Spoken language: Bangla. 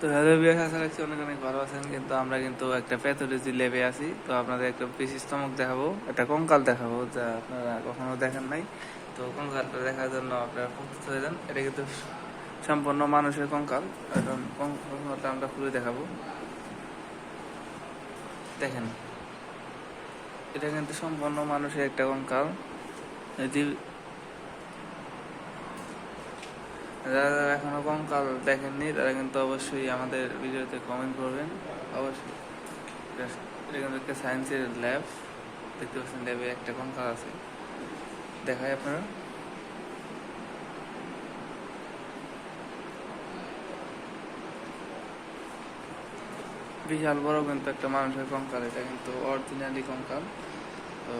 তো হ্যালো বিয়াস, আশা রাখছি অনেক অনেক ভালো আছেন। কিন্তু আমরা কিন্তু একটা প্যাথোলজি ল্যাবে আছি। তো আপনাদের একটা পিসি স্টমাক দেখাবো, একটা কঙ্কাল দেখাবো যা আপনারা কখনো দেখেন নাই। তো কঙ্কালটা দেখার জন্য আপনারা প্রস্তুত হয়ে যান। এটা কিন্তু সম্পূর্ণ মানুষের কঙ্কাল। এখন কঙ্কালটা আমরা খুলে দেখাবো। দেখেন, এটা কিন্তু সম্পূর্ণ মানুষের একটা কঙ্কাল। যদি যারা যারা এখনো কঙ্কাল দেখেননি তারা কিন্তু অবশ্যই আমাদের ভিডিওতে কমেন্ট করবেন। অবশ্যই এটা কিন্তু একটা সায়েন্সের ল্যাব। দেখতে পাচ্ছেন ল্যাবে একটা কঙ্কাল আছে, দেখায় আপনারা। বিশাল বড় কিন্তু একটা মানুষের কঙ্কাল, এটা কিন্তু অরিজিনালি কঙ্কাল। তো